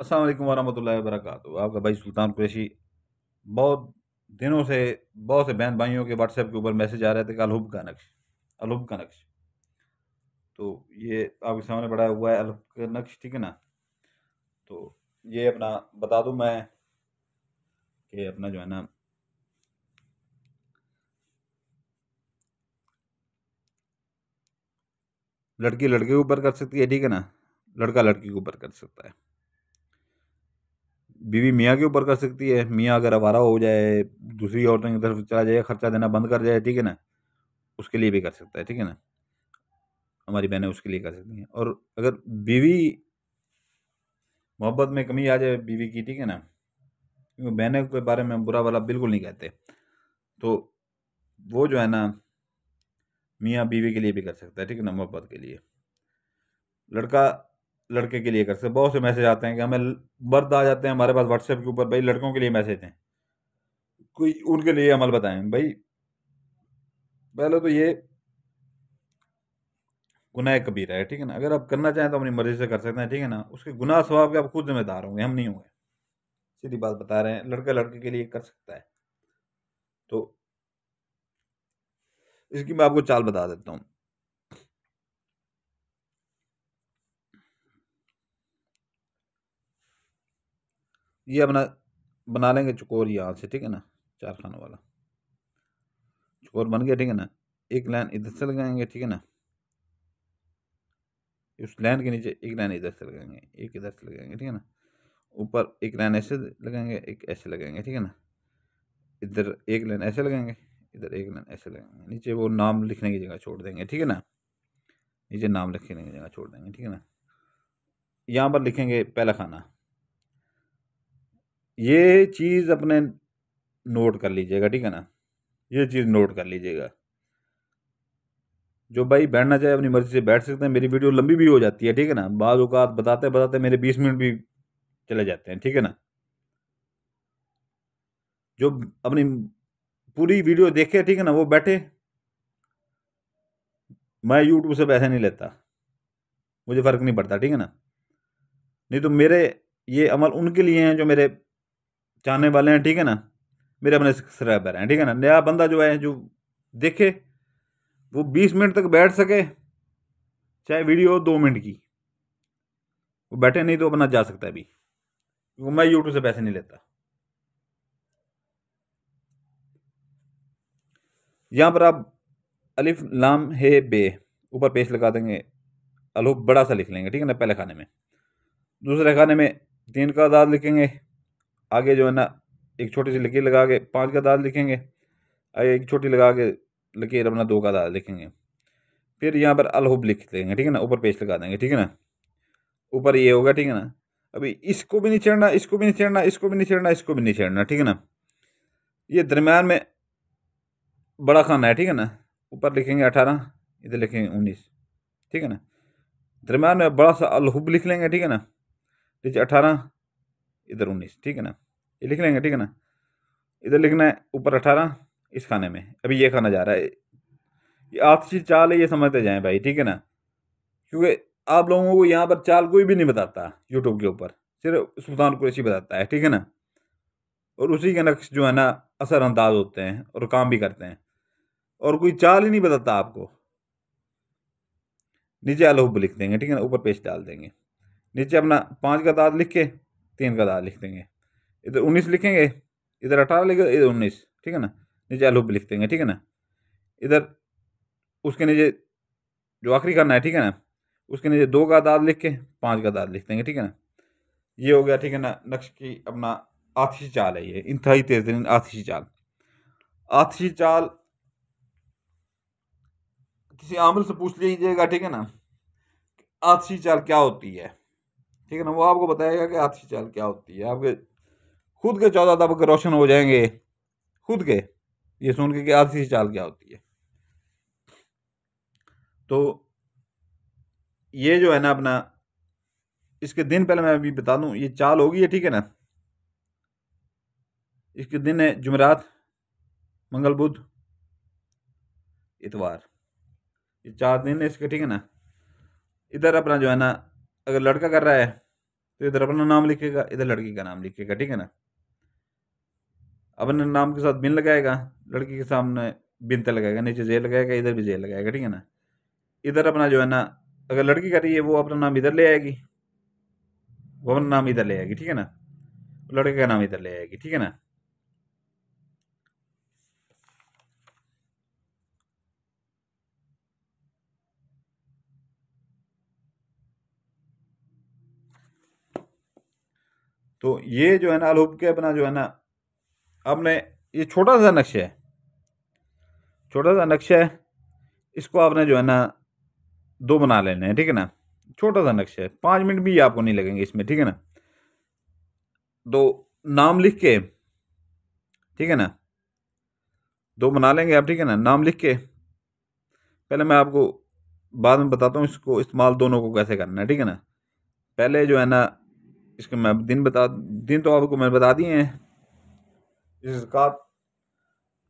अस्सलाम वालेकुम वरहमतुल्लाहि वबरकातुहू। आपका भाई सुल्तान कुरैशी। बहुत दिनों से बहुत से बहन भाइयों के व्हाट्सएप के ऊपर मैसेज आ रहे थे कि अलहुब का नक्श, अलहुब का नक्श। तो ये आपके सामने पड़ा हुआ है अलहुब का नक्श, ठीक है ना। तो ये अपना बता दूं मैं कि अपना जो है ना, लड़की लड़के के ऊपर कर सकती है, ठीक है ना। लड़का लड़की के ऊपर कर सकता है। बीवी मियाँ के ऊपर कर सकती है। मियाँ अगर आवारा हो जाए, दूसरी औरतों की तरफ चला जाए, खर्चा देना बंद कर जाए, ठीक है ना, उसके लिए भी कर सकता है, ठीक है ना। हमारी बहनें उसके लिए कर सकती हैं। और अगर बीवी मोहब्बत में कमी आ जाए बीवी की, ठीक है ना, क्योंकि बहनों के बारे में हम बुरा भला बिल्कुल नहीं कहते, तो वो जो है ना, मियाँ बीवी के लिए भी कर सकता है, ठीक है ना, मोहब्बत के लिए। लड़का लड़के के लिए कर सकता है। बहुत से मैसेज आते हैं कि हमें मर्द आ जाते हैं हमारे पास व्हाट्सएप के ऊपर, भाई लड़कों के लिए मैसेज हैं, कोई उनके लिए अमल बताएं। भाई पहले तो ये गुनाह कबीरा है, ठीक है ना। अगर आप करना चाहें तो अपनी मर्जी से कर सकते हैं, ठीक है ना। उसके गुनाह स्वभाव के आप खुद जिम्मेदार होंगे, हम नहीं होंगे। सीधी बात बता रहे हैं, लड़का लड़के के लिए कर सकता है। तो इसकी मैं आपको चाल बता देता हूँ। ये अपना बना लेंगे चकोर यहाँ से, ठीक है ना, 4 खानों वाला चकोर बन गया, ठीक है ना। एक लाइन इधर से लगाएंगे, ठीक है ना। उस लाइन के नीचे एक लाइन इधर से लगाएंगे, एक इधर से लगाएंगे, ठीक है ना। ऊपर एक लाइन ऐसे लगाएंगे, एक ऐसे लगाएंगे, ठीक है ना। इधर एक लाइन ऐसे लगाएंगे, इधर एक लाइन ऐसे लगाएंगे। नीचे वो नाम लिखने की जगह छोड़ देंगे, ठीक है ना। नीचे नाम लिखने की जगह छोड़ देंगे, ठीक है ना। यहाँ पर लिखेंगे पहला खाना। ये चीज़ अपने नोट कर लीजिएगा, ठीक है ना। ये चीज़ नोट कर लीजिएगा। जो भाई बैठना चाहे अपनी मर्जी से बैठ सकते हैं। मेरी वीडियो लंबी भी हो जाती है, ठीक है ना। बाज़ औक़ात बताते बताते मेरे 20 मिनट भी चले जाते हैं, ठीक है ना। जो अपनी पूरी वीडियो देखे, ठीक है ना, वो बैठे। मैं यूट्यूब से पैसे नहीं लेता, मुझे फ़र्क नहीं पड़ता, ठीक है ना। नहीं तो मेरे ये अमल उनके लिए हैं जो मेरे चाहने वाले हैं, ठीक है ना। मेरे अपने सब्सक्राइबर हैं, ठीक है ना। नया बंदा जो है, जो देखे, वो 20 मिनट तक बैठ सके, चाहे वीडियो हो 2 मिनट की, वो बैठे। नहीं तो अपना जा सकता है अभी, क्योंकि मैं यूट्यूब से पैसे नहीं लेता। यहाँ पर आप अलिफ लाम हे बे ऊपर पेस्ट लगा देंगे, अलुफ बड़ा सा लिख लेंगे, ठीक है ना, पहले खाने में। दूसरे खाने में 3 का दाद लिखेंगे। आगे जो है ना, एक छोटी सी लकीर लगा के 5 का दाद लिखेंगे। आगे एक छोटी लगा के लकीर अपना 2 का दाद लिखेंगे। फिर यहाँ पर अलहुब लिख देंगे, ठीक है ना, ऊपर पेस्ट लगा देंगे, ठीक है ना। ऊपर ये होगा, ठीक है ना। अभी इसको भी नहीं छेड़ना, इसको भी नहीं छेड़ना, इसको भी नहीं छेड़ना, इसको भी नहीं छेड़ना, ठीक है ना। ये दरम्यान में बड़ा खाना है, ठीक है ना। ऊपर लिखेंगे 18, इधर लिखेंगे 19, ठीक है ना। दरम्यान में बड़ा सा अलहुब लिख लेंगे, ठीक है ना। नीचे 18, इधर 19, ठीक है ना। ये लिख लेंगे, ठीक है ना। इधर लिखना है ऊपर 18 इस खाने में। अभी ये खाना जा रहा है। ये आपसी चाल है, ये समझते जाएं भाई, ठीक है ना। क्योंकि आप लोगों को यहाँ पर चाल कोई भी नहीं बताता यूट्यूब के ऊपर, सिर्फ सुल्तान कुरैशी बताता है, ठीक है ना। और उसी के नक्श जो है ना, असरअंदाज होते हैं और काम भी करते हैं, और कोई चाल ही नहीं बताता आपको। नीचे अलहुब लिख देंगे, ठीक है ना, ऊपर पेस्ट डाल देंगे। नीचे अपना 5 का दाद लिख के 3 का दाद लिख देंगे। इधर 19 लिखेंगे, इधर 18 लिखेंगे, इधर 19, ठीक है ना। नीचे अलहुब लिख देंगे, ठीक है ना। इधर उसके नीचे जो आखिरी करना है, ठीक है ना, उसके नीचे 2 का दाद लिख के 5 का दाद लिख देंगे, ठीक है ना। ये हो गया, ठीक है ना, नक्श की अपना आतिशी चाल है। ये इंतहाई तेज तरीन आतिशी चाल। आतिशी चाल किसी आमिल से पूछ लीजिएगा, ठीक है ना, आतिशी चाल क्या होती है, ठीक है ना। वो आपको बताएगा कि आतिशी चाल क्या होती है। आपके खुद के 14 तबक रोशन हो जाएंगे, खुद के, ये सुन के कि आतिशी चाल क्या होती है। तो ये जो है ना अपना, इसके दिन पहले मैं अभी बता दूं, ये चाल होगी है, ठीक है ना। इसके दिन है जुमेरात, मंगल, बुध, इतवार। ये 4 दिन है इसके, ठीक है ना। इधर अपना जो है ना, अगर लड़का कर रहा है तो इधर अपना नाम लिखेगा, इधर लड़की का नाम लिखेगा, ठीक है ना। अपने नाम के साथ बिन लगाएगा, लड़की के सामने बिन तक लगाएगा, नीचे जे लगाएगा, इधर भी जे लगाएगा, ठीक है ना। इधर अपना जो है ना, अगर लड़की कर रही है वो अपना नाम इधर ले आएगी, वो अपना नाम इधर ले आएगी, ठीक है ना। लड़के का नाम इधर ले आएगी, ठीक है ना। तो ये जो है ना अलूप के अपना जो है ना, आपने ये छोटा सा नक्शा है, छोटा सा नक्शा है, इसको आपने जो है ना 2 बना लेने हैं, ठीक है ना। छोटा सा नक्शा है, 5 मिनट भी आपको नहीं लगेंगे इसमें, ठीक है ना। तो नाम लिख के, ठीक है ना, 2 बना लेंगे आप, ठीक है ना। नाम लिख के पहले मैं आपको बाद में बताता हूँ इसको इस्तेमाल दोनों को कैसे करना है, ठीक है ना। पहले जो है ना इसके मैं दिन तो आपको मैं बता दिए हैं। इस ज़कात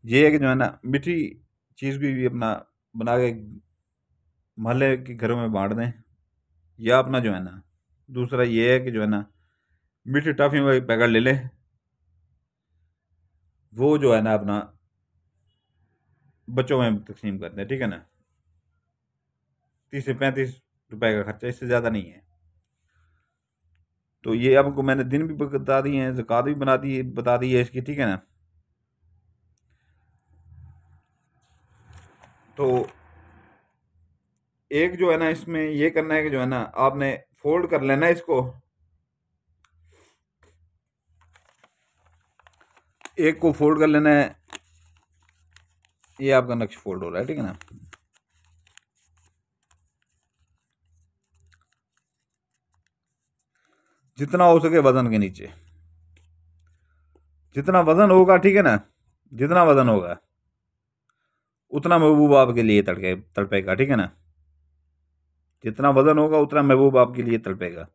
ये है कि जो है ना मीठी चीज़ भी अपना बना के मोहल्ले के घरों में बांट दें, या अपना जो है ना दूसरा ये है कि जो है ना मीठी टॉफ़ियों का एक पैकेट ले लें, वो जो है ना अपना बच्चों में तकसीम कर दें, ठीक है ना। 30 से 35 रुपए का खर्चा, इससे ज़्यादा नहीं है। तो ये आपको मैंने दिन भी बता दिए हैं, ज़कात भी बता दी है इसकी, ठीक है ना। तो एक जो है ना इसमें ये करना है कि जो है ना आपने फोल्ड कर लेना है इसको, एक को फोल्ड कर लेना है, ये आपका नक्शा फोल्ड हो रहा है, ठीक है ना। जितना हो सके वजन के नीचे, जितना वजन होगा, ठीक है ना, जितना वजन होगा उतना महबूब आपके लिए तड़पेगा, ठीक है ना। जितना वजन होगा उतना महबूब आपके लिए तड़पेगा।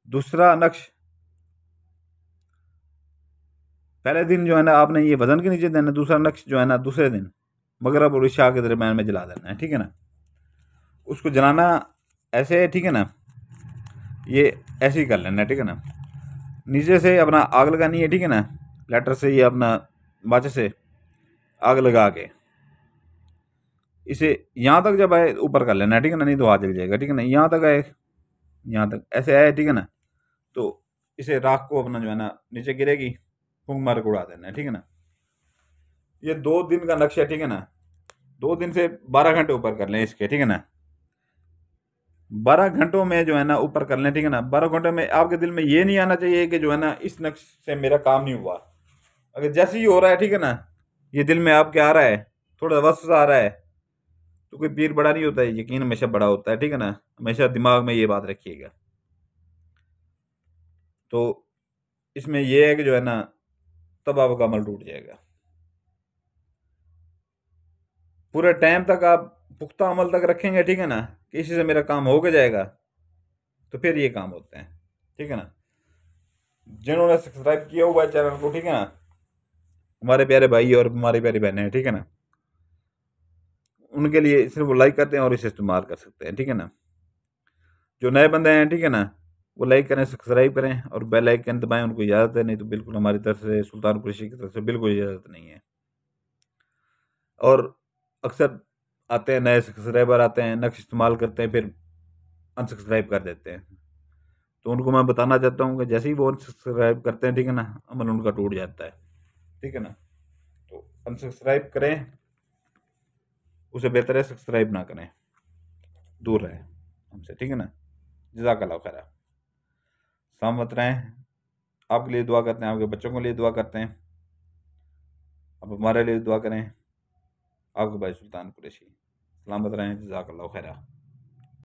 दूसरा नक्श, पहले दिन जो है ना आपने ये वजन के नीचे देना, दूसरा नक्श जो है ना दूसरे दिन मगरब और इशा के दरमियान में जला देना है, ठीक है ना। उसको जलाना ऐसे है, ठीक है ना, ये ऐसे ही कर लेना है, ठीक है ना। नीचे से अपना आग लगानी है, ठीक है ना, लेटर से ये अपना माचिस से आग लगा के इसे यहाँ तक जब आए ऊपर कर लेना है, ठीक है ना, नहीं तो हाथ जल जाएगा, ठीक है ना। यहाँ तक आए, यहाँ तक ऐसे आए, ठीक है ना। तो इसे राख को अपना जो है ना नीचे गिरेगी, फूंक मार के उड़ा देना है, ठीक है ना। ये 2 दिन का नक्शा है, ठीक है ना। 2 दिन से 12 घंटे ऊपर कर लें इसके, ठीक है ना। 12 घंटों में जो है ना ऊपर कर लें, ठीक है ना। 12 घंटों में आपके दिल में ये नहीं आना चाहिए कि जो है ना इस नक्श से मेरा काम नहीं हुआ। अगर जैसे ही हो रहा है, ठीक है ना, ये दिल में आपके आ रहा है, थोड़ा वसवसा आ रहा है, तो कोई पीर बड़ा नहीं होता है, यकीन हमेशा बड़ा होता है, ठीक है ना। हमेशा दिमाग में ये बात रखिएगा। तो इसमें ये है कि जो है ना तब आपका अमल टूट जाएगा। पूरे टाइम तक आप पुख्ता अमल तक रखेंगे, ठीक है ना, कि इसी से मेरा काम हो के जाएगा, तो फिर ये काम होते हैं, ठीक है ना। जिन्होंने सब्सक्राइब किया हुआ है चैनल को, ठीक है ना, हमारे प्यारे भाई और हमारी प्यारी बहनें हैं, ठीक है ना, उनके लिए सिर्फ वो लाइक करते हैं और इसे इस्तेमाल कर सकते हैं, ठीक है ना। जो नए बंदे हैं, ठीक है ना, वो लाइक करें, सब्सक्राइब करें और बेल आइकन दबाएं। उनको इजाज़त है, नहीं तो बिल्कुल हमारी तरफ से, सुल्तान कुरैशी की तरफ से बिल्कुल इजाज़त नहीं है। और अक्सर आते हैं नए सब्सक्राइबर, आते हैं, नक्श इस्तेमाल करते हैं, फिर अनसब्सक्राइब कर देते हैं। तो उनको मैं बताना चाहता हूँ कि जैसे ही वो अनसब्सक्राइब करते हैं, ठीक है ना, अमल उनका टूट जाता है, ठीक है ना। तो अनसब्सक्राइब करें, उसे बेहतर है सब्सक्राइब ना करें, दूर रहें हमसे, ठीक है ना। जज़ाकल्लाह खैर। सलामत रहें। आपके लिए दुआ करते हैं, आपके बच्चों के लिए दुआ करते हैं, आप हमारे लिए दुआ करें। आपके भाई सुल्तान कुरैशी। सलामत रहें। जज़ाकल्लाह खैर।